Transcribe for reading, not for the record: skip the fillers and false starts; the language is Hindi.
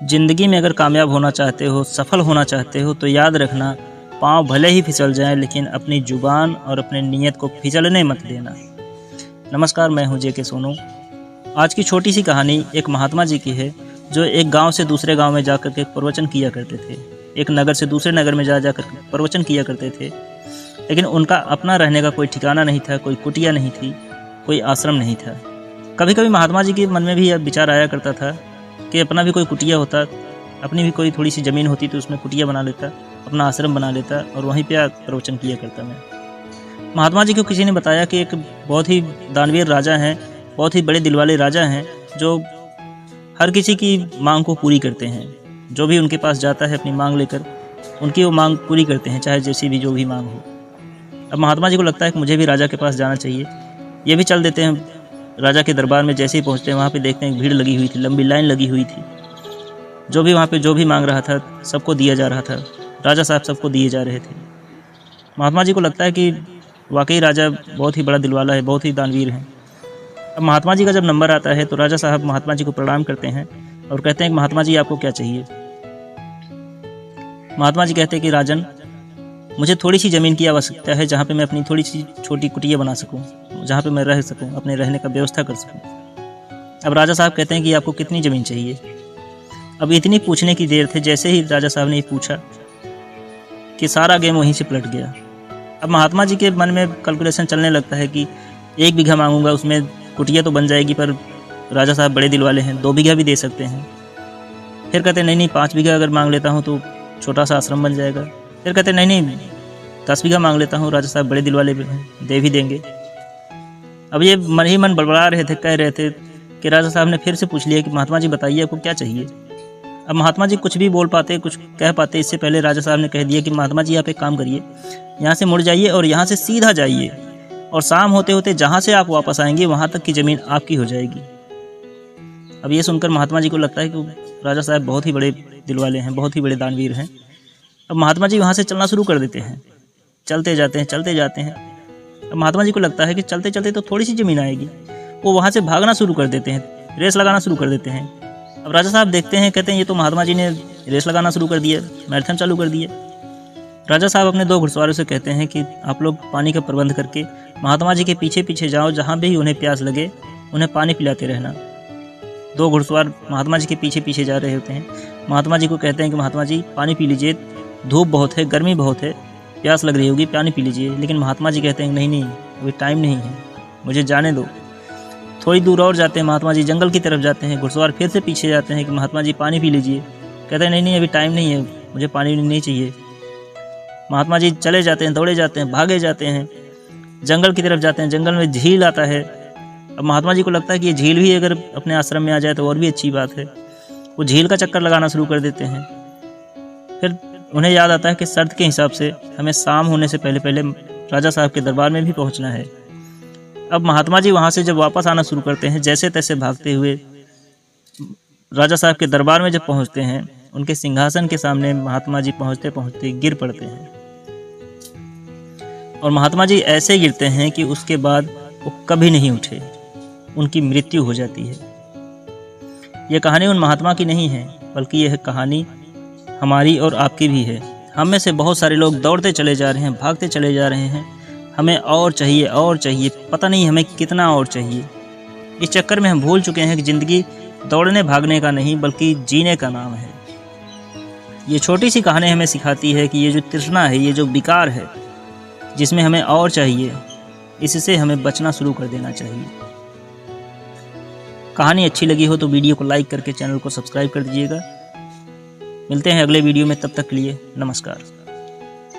ज़िंदगी में अगर कामयाब होना चाहते हो, सफल होना चाहते हो तो याद रखना, पाँव भले ही फिसल जाएं लेकिन अपनी ज़ुबान और अपने नीयत को फिसलने मत देना। नमस्कार, मैं हूं जेके सोनू। आज की छोटी सी कहानी एक महात्मा जी की है, जो एक गांव से दूसरे गांव में जाकर के प्रवचन किया करते थे। एक नगर से दूसरे नगर में जाकर प्रवचन किया करते थे, लेकिन उनका अपना रहने का कोई ठिकाना नहीं था, कोई कुटिया नहीं थी, कोई आश्रम नहीं था। कभी कभी महात्मा जी के मन में भी यह विचार आया करता था कि अपना भी कोई कुटिया होता, अपनी भी कोई थोड़ी सी ज़मीन होती तो उसमें कुटिया बना लेता, अपना आश्रम बना लेता और वहीं पे प्रवचन किया करता मैं। महात्मा जी को किसी ने बताया कि एक बहुत ही दानवीर राजा हैं, बहुत ही बड़े दिल वाले राजा हैं, जो हर किसी की मांग को पूरी करते हैं। जो भी उनके पास जाता है अपनी मांग लेकर, उनकी वो मांग पूरी करते हैं, चाहे जैसी भी जो भी मांग हो। अब महात्मा जी को लगता है कि मुझे भी राजा के पास जाना चाहिए। ये भी चल देते हैं राजा के दरबार में। जैसे ही पहुँचते हैं वहाँ पे देखते हैं भीड़ लगी हुई थी, लंबी लाइन लगी हुई थी। जो भी वहाँ पे जो भी मांग रहा था सबको दिया जा रहा था, राजा साहब सबको दिए जा रहे थे। महात्मा जी को लगता है कि वाकई राजा बहुत ही बड़ा दिलवाला है, बहुत ही दानवीर हैं। अब महात्मा जी का जब नंबर आता है तो राजा साहब महात्मा जी को प्रणाम करते हैं और कहते हैं कि महात्मा जी आपको क्या चाहिए। महात्मा जी कहते हैं कि राजन, मुझे थोड़ी सी ज़मीन की आवश्यकता है, जहाँ पे मैं अपनी थोड़ी सी छोटी कुटिया बना सकूं, जहाँ पे मैं रह सकूं, अपने रहने का व्यवस्था कर सकूं। अब राजा साहब कहते हैं कि आपको कितनी ज़मीन चाहिए। अब इतनी पूछने की देर थे, जैसे ही राजा साहब ने ये पूछा कि सारा गेम वहीं से पलट गया। अब महात्मा जी के मन में कैलकुलेशन चलने लगता है कि 1 बीघा मांगूंगा, उसमें कुटिया तो बन जाएगी, पर राजा साहब बड़े दिल वाले हैं, 2 बीघा भी दे सकते हैं। फिर कहते नहीं 5 बीघा अगर मांग लेता हूँ तो छोटा सा आश्रम बन जाएगा। फिर कहते नहीं 10 बीघा मांग लेता हूँ, राजा साहब बड़े दिल वाले हैं, दे भी देंगे। अब ये मन ही मन बड़बड़ा रहे थे, कह रहे थे कि राजा साहब ने फिर से पूछ लिया कि महात्मा जी बताइए आपको क्या चाहिए। अब महात्मा जी कुछ भी बोल पाते, कुछ कह पाते, इससे पहले राजा साहब ने कह दिया कि महात्मा जी आप एक काम करिए, यहाँ से मुड़ जाइए और यहाँ से सीधा जाइए, और शाम होते होते जहाँ से आप वापस आएंगे वहाँ तक की ज़मीन आपकी हो जाएगी। अब ये सुनकर महात्मा जी को लगता है कि राजा साहब बहुत ही बड़े दिल वाले हैं, बहुत ही बड़े दानवीर हैं। अब महात्मा जी वहाँ से चलना शुरू कर देते हैं, चलते जाते हैं, चलते जाते हैं। अब महात्मा जी को लगता है कि चलते चलते तो थोड़ी सी ज़मीन आएगी। वो वहाँ से भागना शुरू कर देते हैं, रेस लगाना शुरू कर देते हैं। अब राजा साहब देखते हैं, कहते हैं ये तो महात्मा जी ने रेस लगाना शुरू कर दिया, मैराथन चालू कर दिया। राजा साहब अपने 2 घुड़सवारों से कहते हैं कि आप लोग पानी का प्रबंध करके महात्मा जी के पीछे पीछे जाओ, जहाँ भी उन्हें प्यास लगे उन्हें पानी पिलाते रहना। 2 घुड़सवार महात्मा जी के पीछे पीछे जा रहे होते हैं। महात्मा जी को कहते हैं कि महात्मा जी पानी पी लीजिए, धूप बहुत है, गर्मी बहुत है, प्यास लग रही होगी, पानी पी लीजिए। लेकिन महात्मा जी कहते हैं नहीं अभी टाइम नहीं है, मुझे जाने दो। थोड़ी दूर और जाते हैं, महात्मा जी जंगल की तरफ जाते हैं। घुड़सवार फिर से पीछे जाते हैं कि महात्मा जी पानी पी लीजिए। कहते हैं नहीं अभी टाइम नहीं है, मुझे पानी नहीं चाहिए। महात्मा जी चले जाते हैं, दौड़े जाते हैं, भागे जाते हैं, जंगल की तरफ जाते हैं। जंगल में झील आता है। अब महात्मा जी को लगता है कि ये झील भी अगर अपने आश्रम में आ जाए तो और भी अच्छी बात है। वो झील का चक्कर लगाना शुरू कर देते हैं। फिर उन्हें याद आता है कि शर्त के हिसाब से हमें शाम होने से पहले पहले राजा साहब के दरबार में भी पहुंचना है। अब महात्मा जी वहाँ से जब वापस आना शुरू करते हैं, जैसे तैसे भागते हुए राजा साहब के दरबार में जब पहुँचते हैं, उनके सिंहासन के सामने महात्मा जी पहुँचते पहुँचते गिर पड़ते हैं। और महात्मा जी ऐसे गिरते हैं कि उसके बाद वो कभी नहीं उठे, उनकी मृत्यु हो जाती है। यह कहानी उन महात्मा की नहीं है, बल्कि यह कहानी हमारी और आपकी भी है। हम में से बहुत सारे लोग दौड़ते चले जा रहे हैं, भागते चले जा रहे हैं, हमें और चाहिए और चाहिए, पता नहीं हमें कितना और चाहिए। इस चक्कर में हम भूल चुके हैं कि ज़िंदगी दौड़ने भागने का नहीं बल्कि जीने का नाम है। ये छोटी सी कहानी हमें सिखाती है कि ये जो तृष्णा है, ये जो विकार है, जिसमें हमें और चाहिए, इससे हमें बचना शुरू कर देना चाहिए। कहानी अच्छी लगी हो तो वीडियो को लाइक करके चैनल को सब्सक्राइब कर दीजिएगा। मिलते हैं अगले वीडियो में, तब तक के लिए नमस्कार।